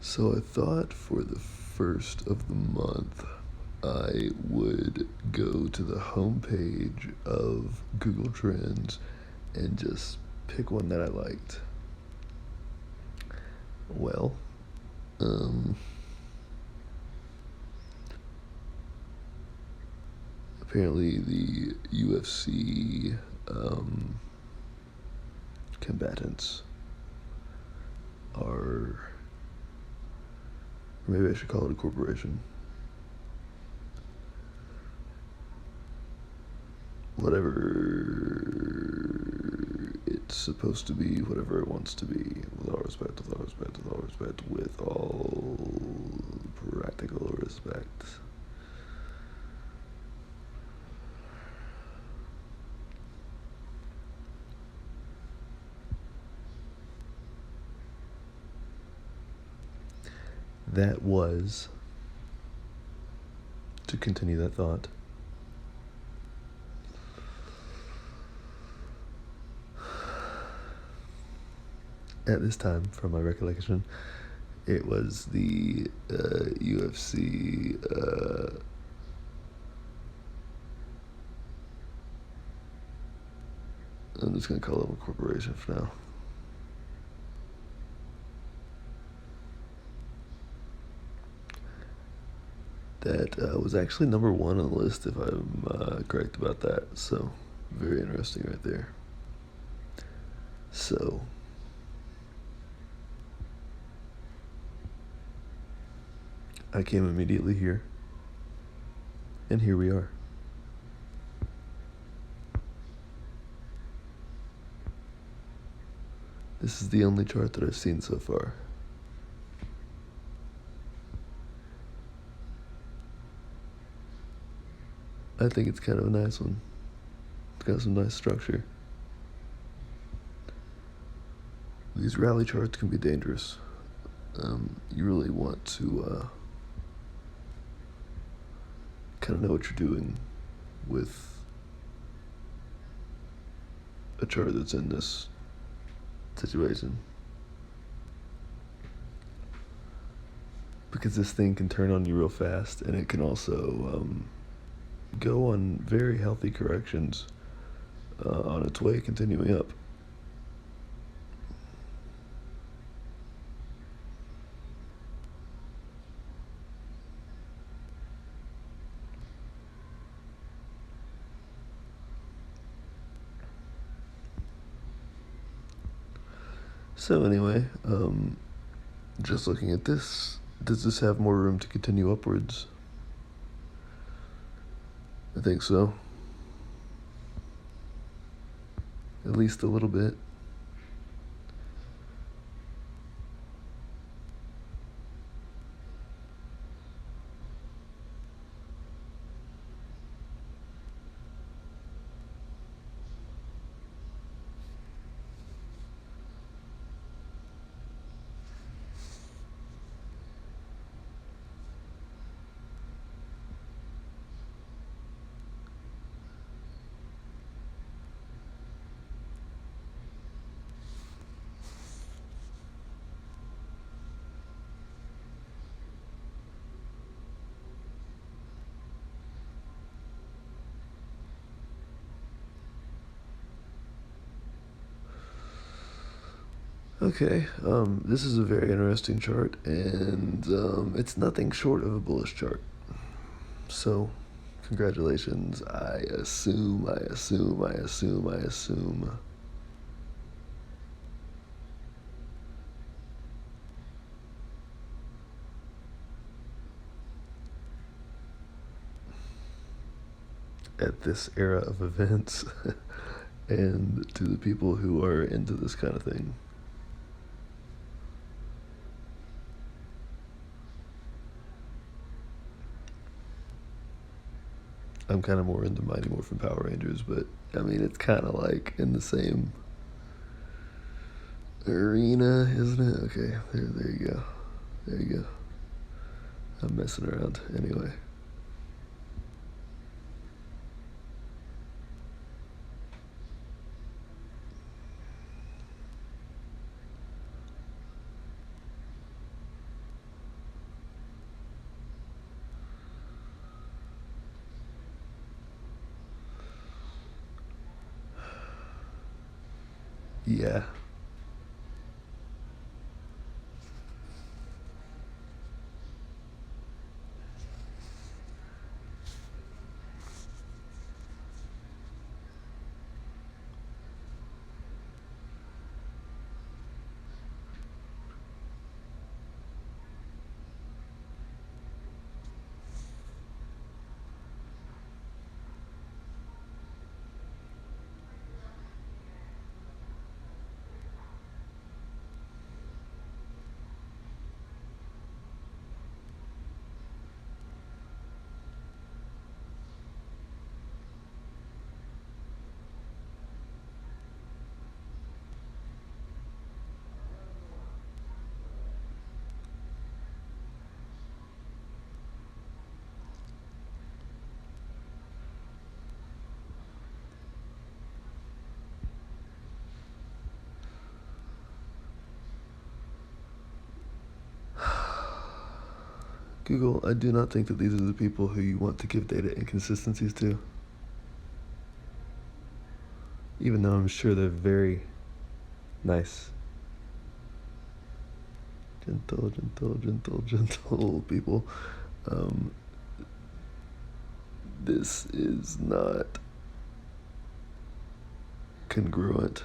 So I thought for the first of the month, I would go to the homepage of Google Trends and just pick one that I liked. Well, um, apparently the UFC combatants are, or maybe I should call it a corporation. Whatever it's supposed to be, whatever it wants to be, with all respect, with all respect, with all respect, with all practical respect. That was, to continue that thought, at this time, from my recollection, it was the UFC. I'm just gonna call them a corporation for now. That was actually number one on the list, if I'm correct about that. So, very interesting right there. So, I came immediately here, and here we are. This is the only chart that I've seen so far. I think it's kind of a nice one. It's got some nice structure. These rally charts can be dangerous. You really want to kind of know what you're doing with a chart that's in this situation. Because this thing can turn on you real fast, and it can also go on very healthy corrections on its way continuing up. So anyway, just looking at this, does this have more room to continue upwards? I think so. At least a little bit. Okay, this is a very interesting chart, and it's nothing short of a bullish chart. So, congratulations. I assume. At this era of events, and to the people who are into this kind of thing. I'm kind of more into Mighty Morphin Power Rangers, but I mean, it's kind of like in the same arena, isn't it? Okay, there you go. There you go. I'm messing around. Anyway. Yeah. Google, I do not think that these are the people who you want to give data inconsistencies to. Even though I'm sure they're very nice. Gentle people. Um, this is not congruent.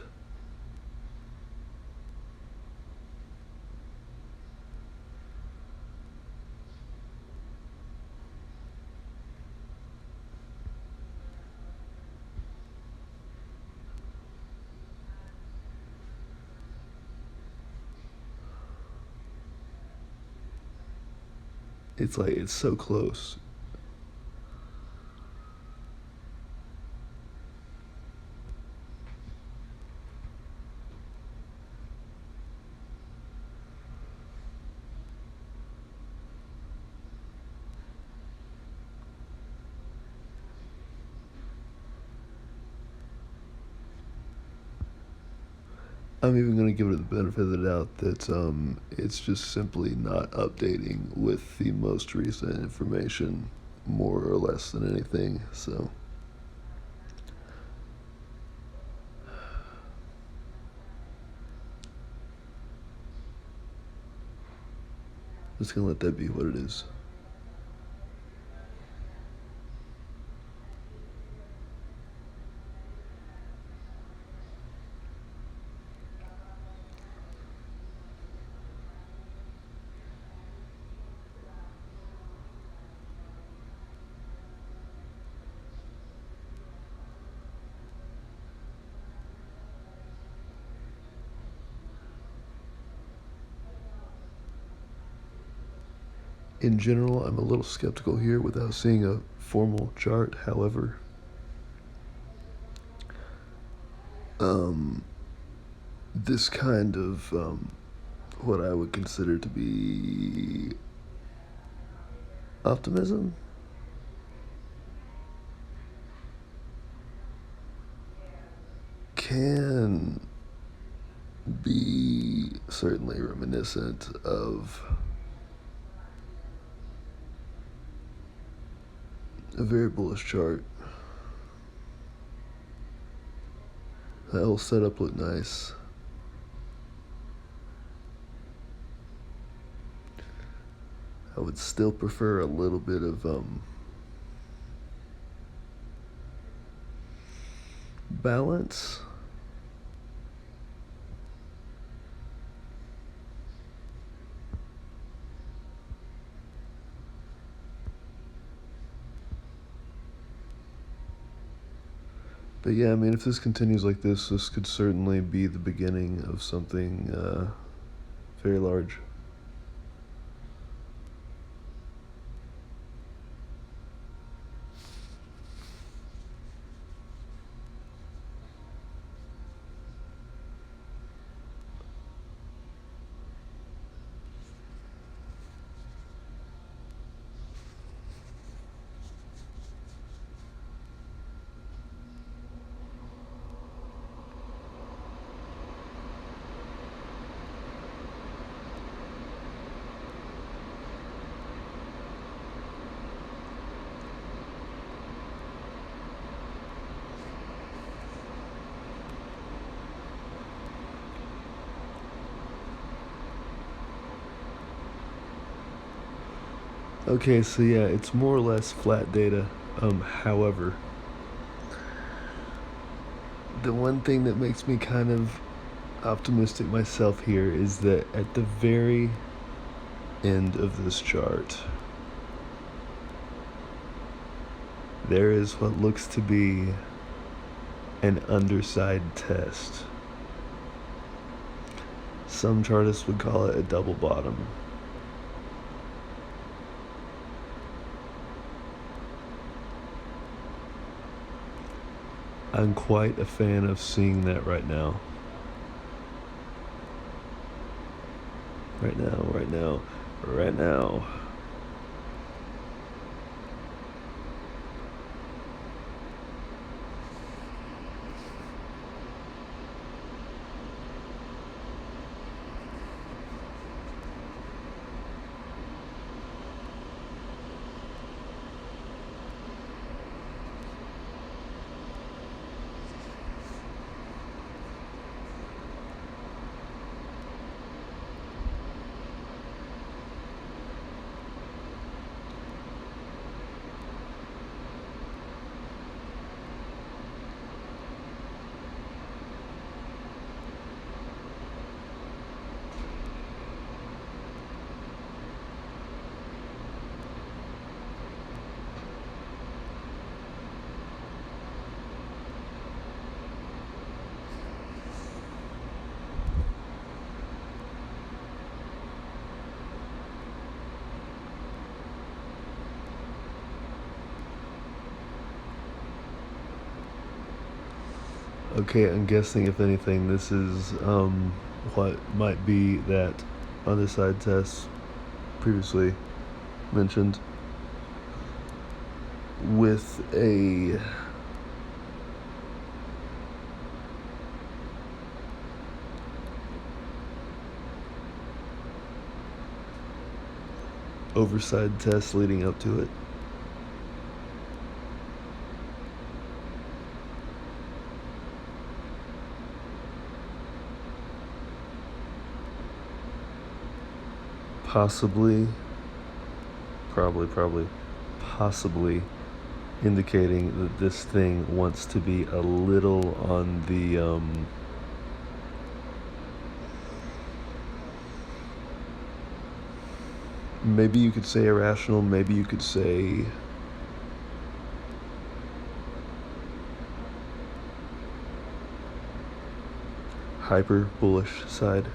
It's like, it's so close. I'm even going to give it the benefit of the doubt that it's just simply not updating with the most recent information, more or less than anything. So, just going to let that be what it is. In general, I'm a little skeptical here without seeing a formal chart. However, um, this kind of what I would consider to be optimism can be certainly reminiscent of a very bullish chart. That whole setup looked nice. I would still prefer a little bit of balance. But yeah, I mean, if this continues like this could certainly be the beginning of something very large. Okay, so yeah, it's more or less flat data. However, the one thing that makes me kind of optimistic myself here is that at the very end of this chart, there is what looks to be an underside test. Some chartists would call it a double bottom. I'm quite a fan of seeing that right now. Right now, right now, right now. Okay, I'm guessing if anything, this is what might be that underside test previously mentioned with a overside test leading up to it. Possibly, possibly indicating that this thing wants to be a little on the maybe you could say irrational, maybe you could say hyper bullish side.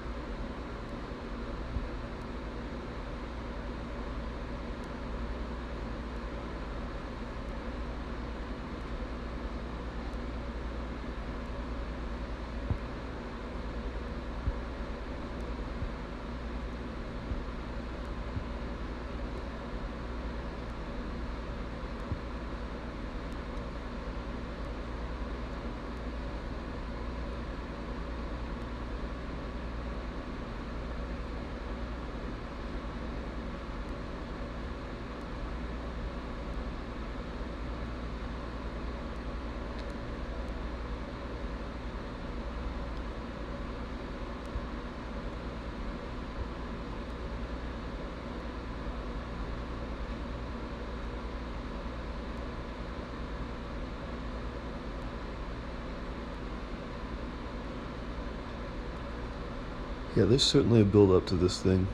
Yeah, there's certainly a build up to this thing.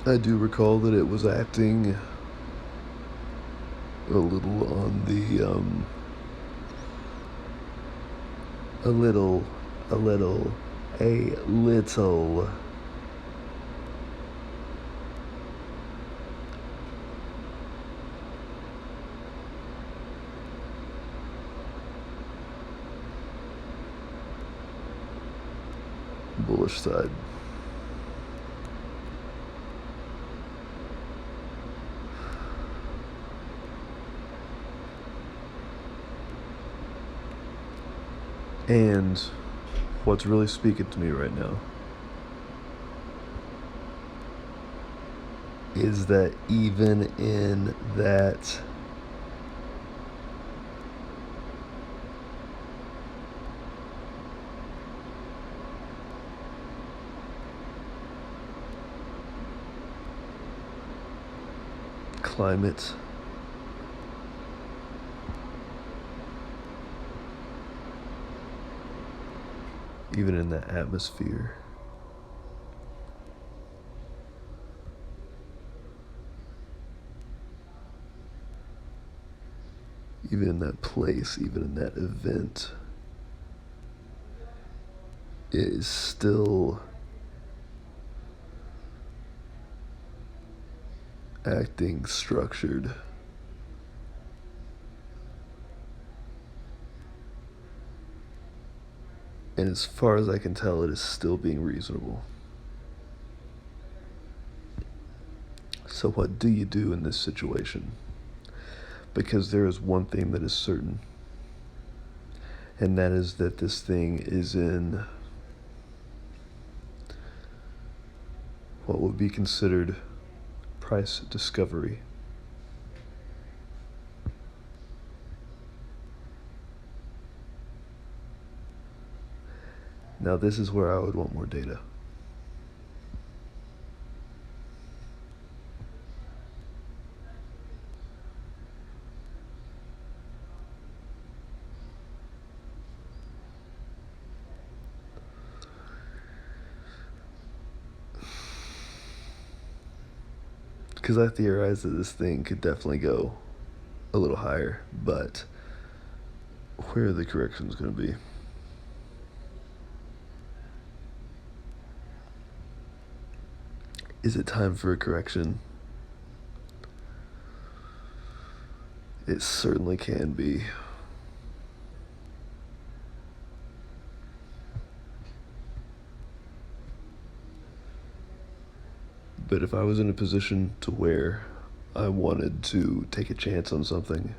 I do recall that it was acting a little on the a little push side. And what's really speaking to me right now is that even in that climate, even in that atmosphere, even in that place, even in that event, it is still acting structured. And as far as I can tell, it is still being reasonable. So what do you do in this situation? Because there is one thing that is certain, and that is that this thing is in what would be considered price discovery. Now, this is where I would want more data. Because I theorize that this thing could definitely go a little higher, but where are the corrections going to be? Is it time for a correction? It certainly can be. But if I was in a position to where I wanted to take a chance on something,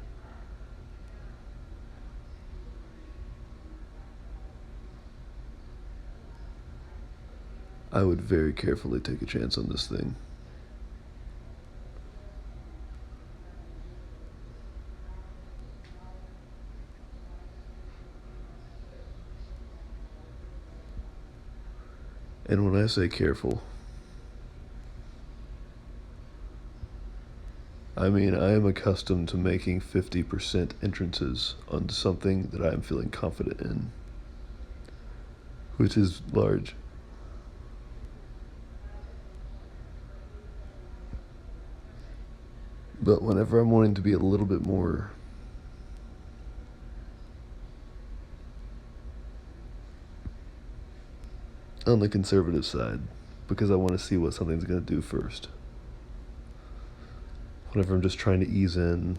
I would very carefully take a chance on this thing. And when I say careful, I mean I am accustomed to making 50% entrances on something that I am feeling confident in, which is large. But whenever I'm wanting to be a little bit more on the conservative side, because I want to see what something's going to do first. Whenever I'm just trying to ease in,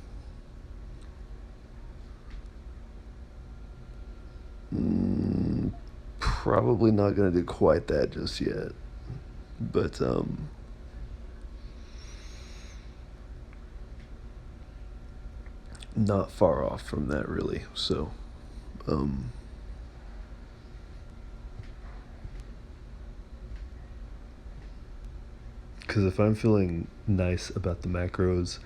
probably not going to do quite that just yet. But not far off from that, really. So because if I'm feeling nice about the macros,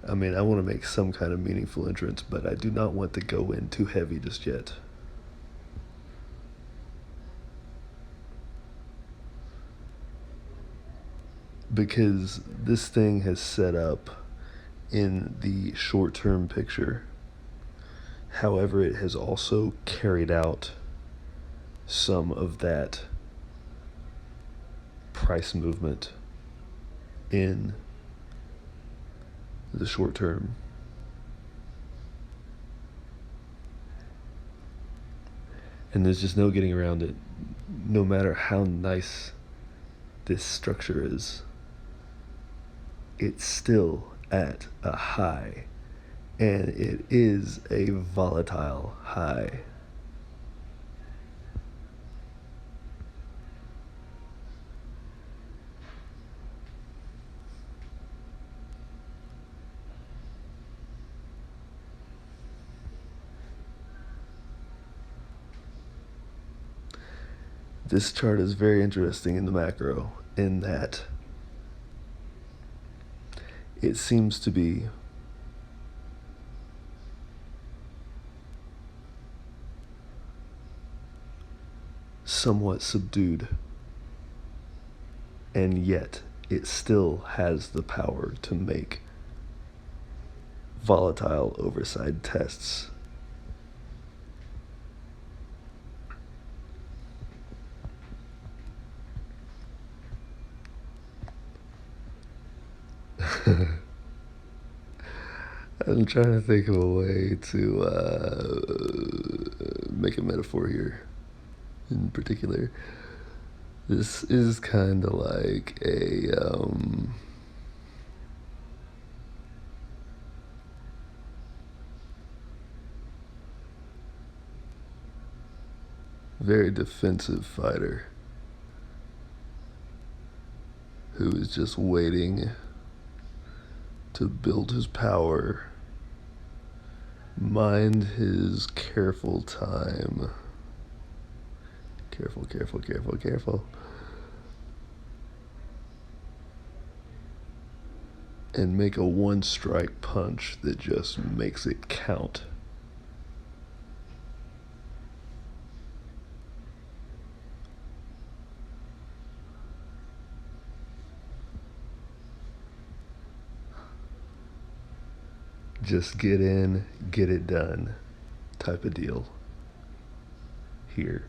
I mean, I want to make some kind of meaningful entrance, but I do not want to go in too heavy just yet. Because this thing has set up in the short-term picture. However, it has also carried out some of that price movement in the short term. And there's just no getting around it. No matter how nice this structure is, it's still at a high, and it is a volatile high. This chart is very interesting in the macro in that it seems to be somewhat subdued, and yet it still has the power to make volatile overside tests. I'm trying to think of a way to make a metaphor here in particular. This is kind of like a very defensive fighter who is just waiting to build his power, mind his careful time. Careful, careful, careful, careful. And make a one strike punch that just makes it count. Just get in, get it done type of deal here.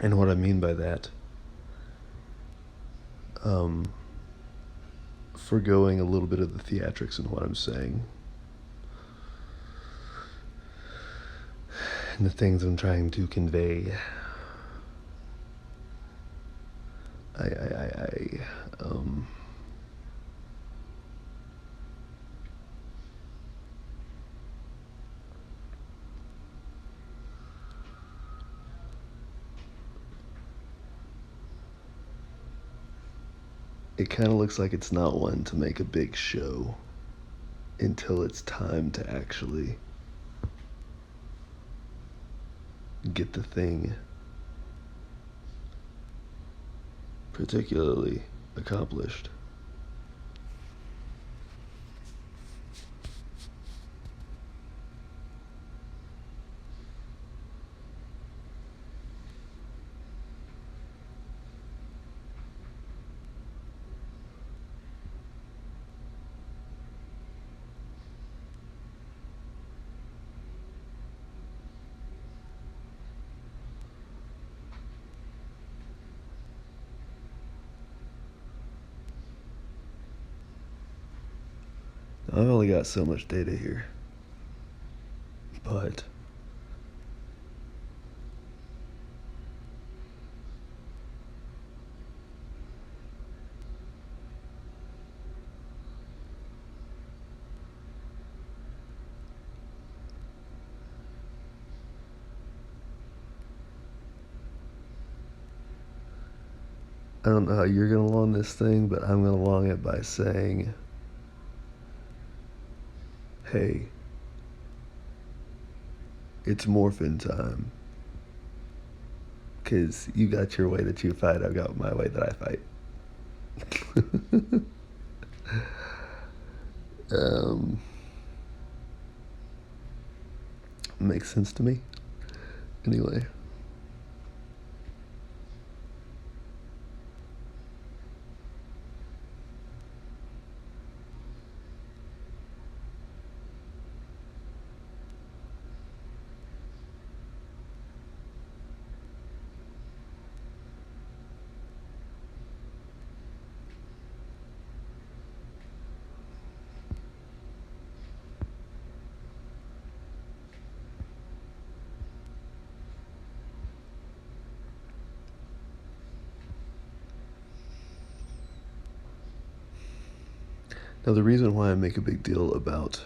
And what I mean by that, forgoing a little bit of the theatrics in what I'm saying, and the things I'm trying to convey, it kind of looks like it's not one to make a big show until it's time to actually get the thing particularly accomplished. I've only got so much data here, but I don't know how you're going to long this thing, but I'm going to long it by saying, hey, it's morphin time. Because you got your way that you fight, I've got my way that I fight. Makes sense to me. Anyway. Now, the reason why I make a big deal about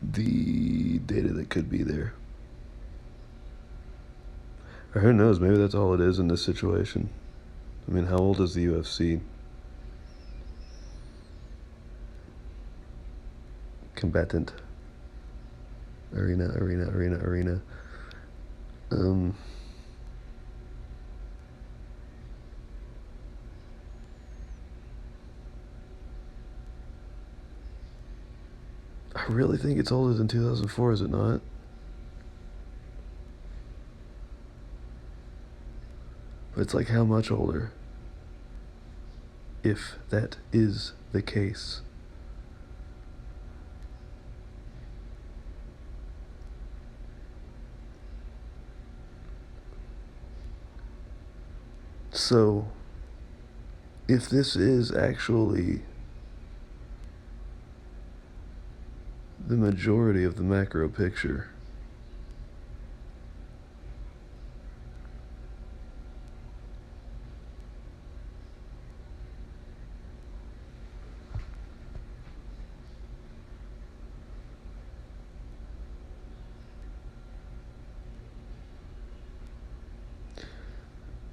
the data that could be there, or who knows, maybe that's all it is in this situation. I mean, how old is the UFC? Combatant. Arena. I really think it's older than 2004, is it not? But it's like how much older? If that is the case. So, if this is actually the majority of the macro picture,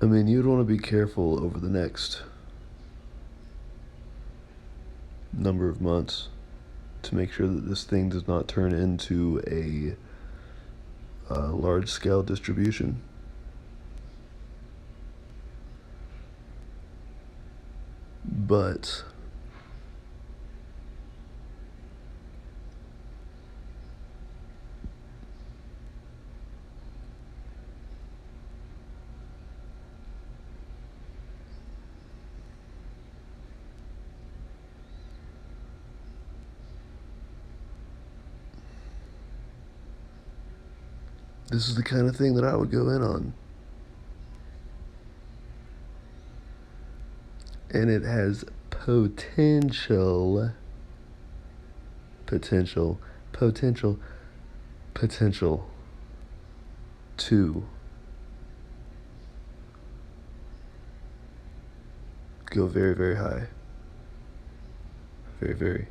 I mean, you'd want to be careful over the next number of months to make sure that this thing does not turn into a large-scale distribution. But this is the kind of thing that I would go in on. And it has potential to go very, very high. Very, very.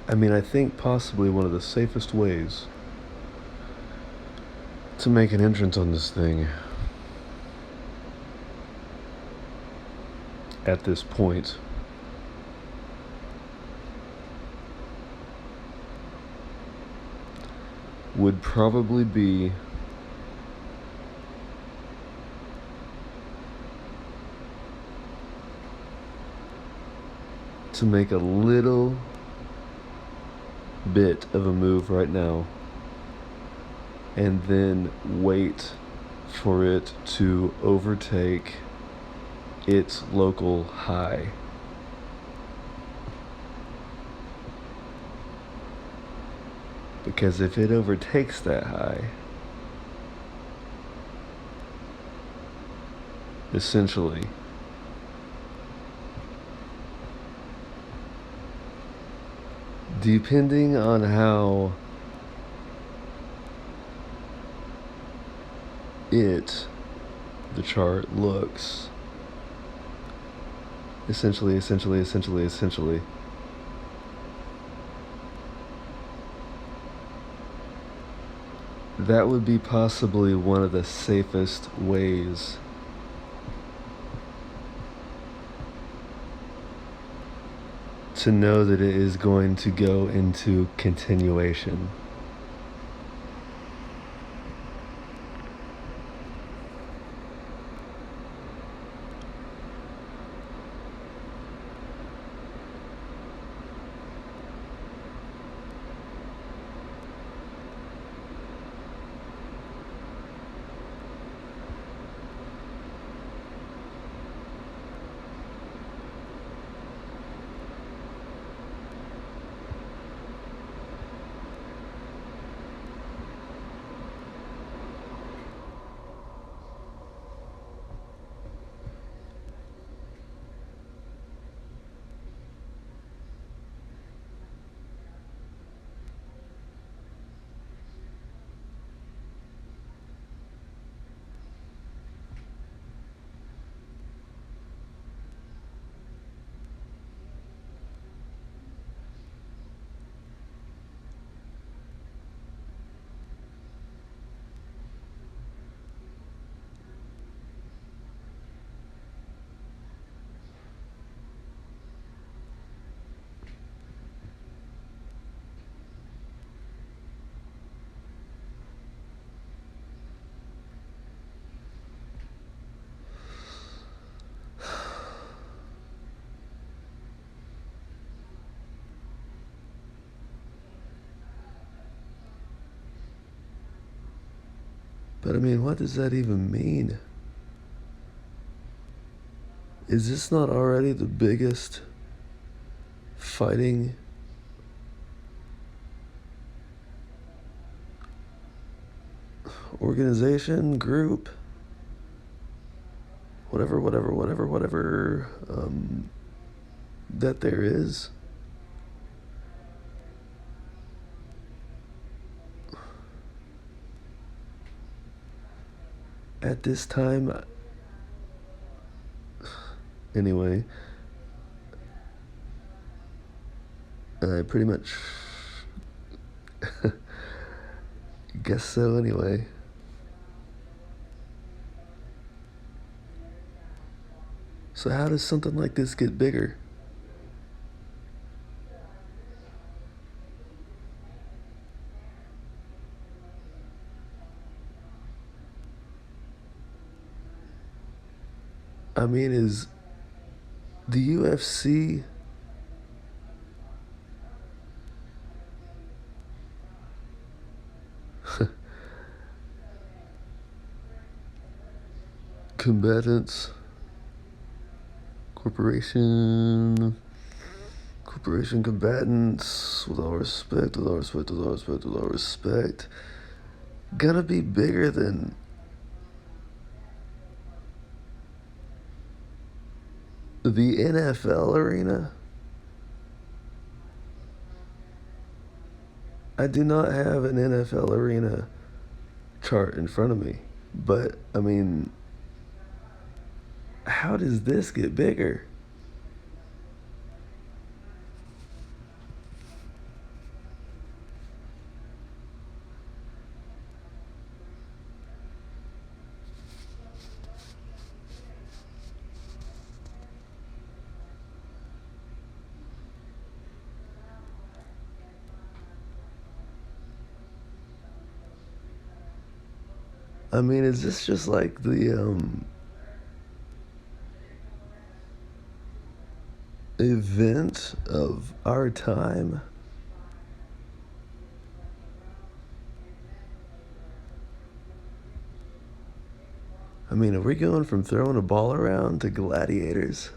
I mean, I think possibly one of the safest ways to make an entrance on this thing at this point would probably be to make a little bit of a move right now and then wait for it to overtake its local high. Because if it overtakes that high, essentially, depending on how the chart looks, essentially, that would be possibly one of the safest ways to know that it is going to go into continuation. But I mean, what does that even mean? Is this not already the biggest fighting organization, group, whatever, that there is? At this time, anyway, I pretty much guess so anyway. So how does something like this get bigger? I mean, is the UFC Combatants Corporation Combatants, with all respect, gonna be bigger than the NFL arena? I do not have an NFL arena chart in front of me, but I mean, how does this get bigger? I mean, is this just like the event of our time? I mean, are we going from throwing a ball around to gladiators?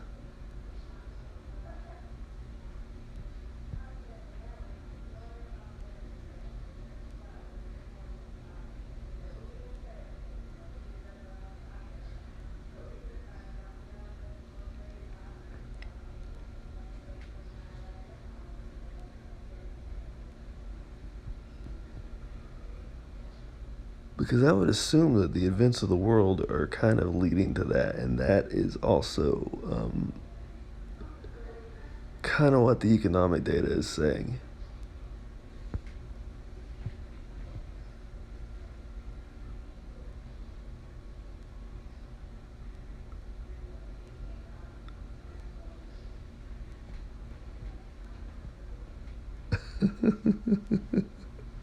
Because I would assume that the events of the world are kind of leading to that, and that is also kind of what the economic data is saying.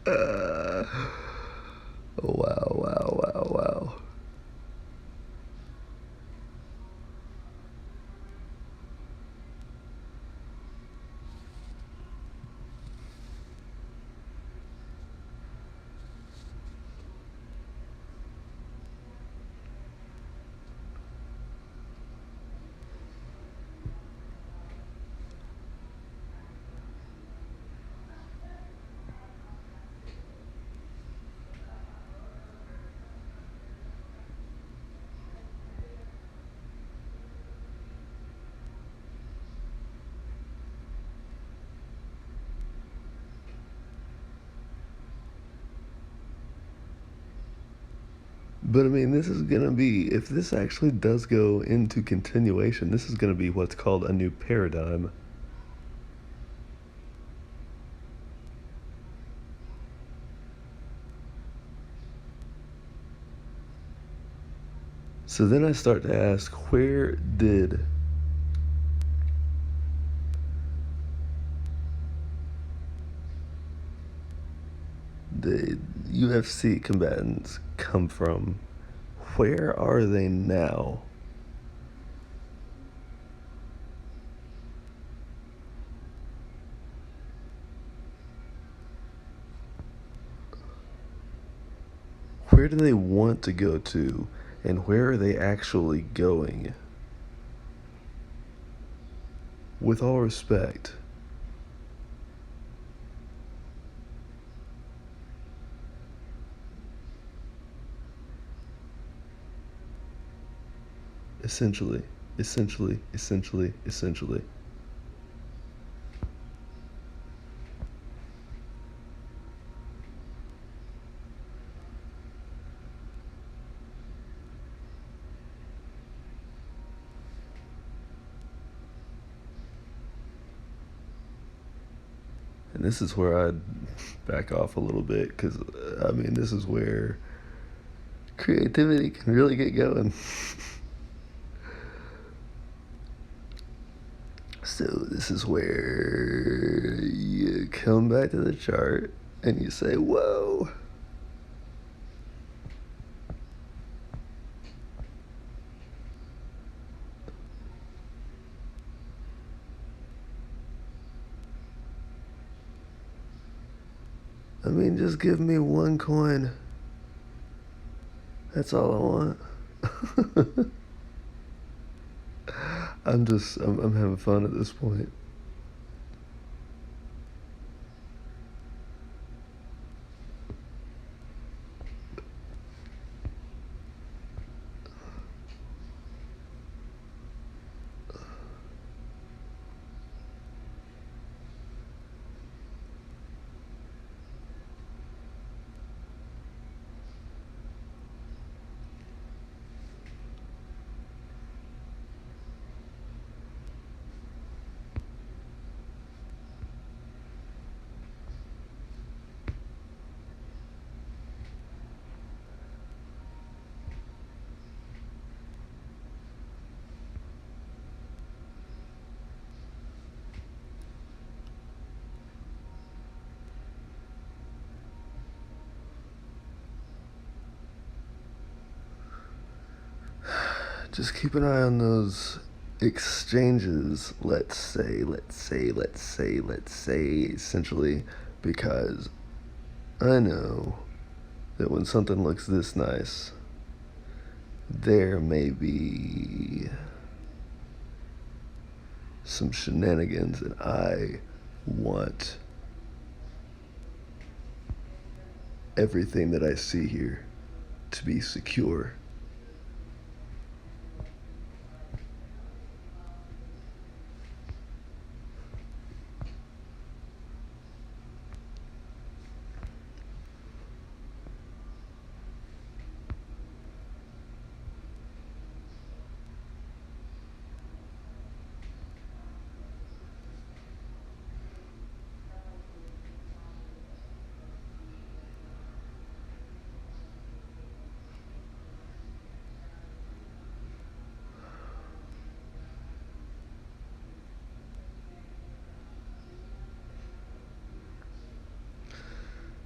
uh, wow. But I mean, this is gonna be, if this actually does go into continuation, this is gonna be what's called a new paradigm. So then I start to ask, where did the UFC combatants come from? Where are they now? where do they want to go to, and where are they actually going? With all respect, essentially, essentially. And this is where I'd back off a little bit, because, I mean, this is where creativity can really get going. So this is where you come back to the chart and you say, whoa. I mean, just give me one coin. That's all I want. I'm having fun at this point. Just keep an eye on those exchanges, let's say, essentially, because I know that when something looks this nice, there may be some shenanigans, and I want everything that I see here to be secure.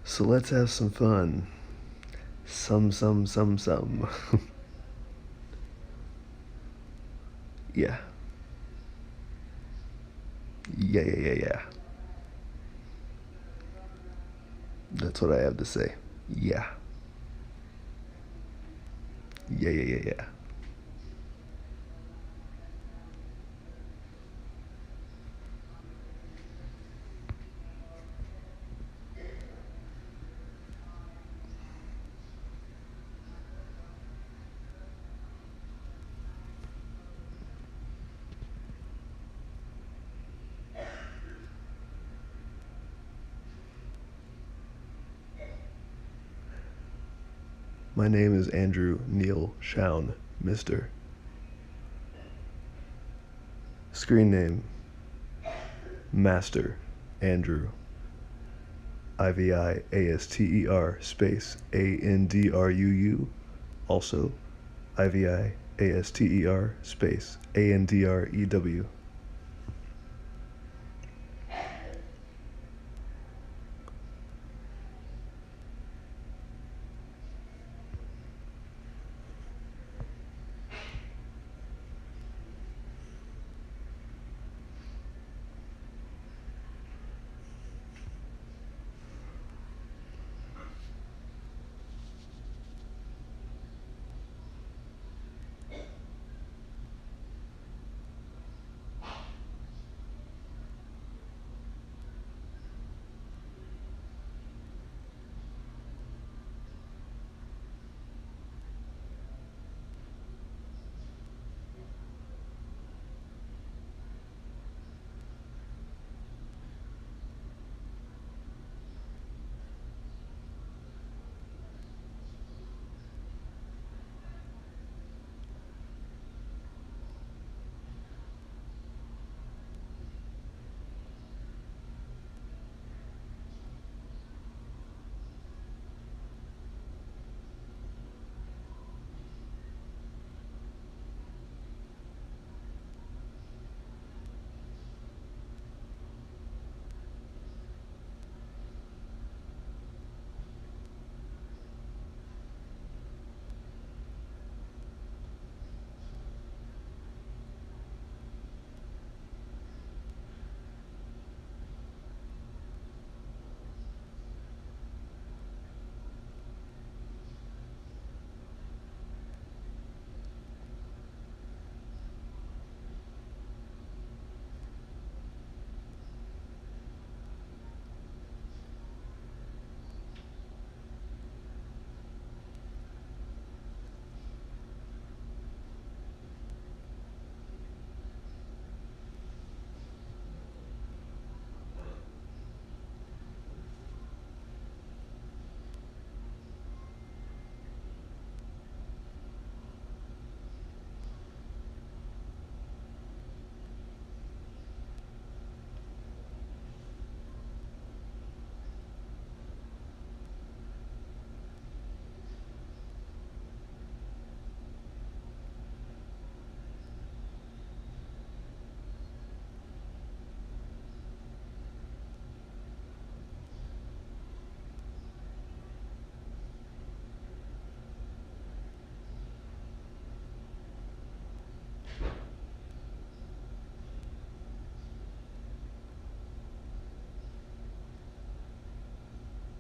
So let's have some fun. Some. Yeah. Yeah. That's what I have to say. Yeah. Yeah. My name is Andrew Neil Shaun, Mr. Screen name, Master Andrew. IVIASTER space ANDRUU. Also, IVIASTER space ANDREW.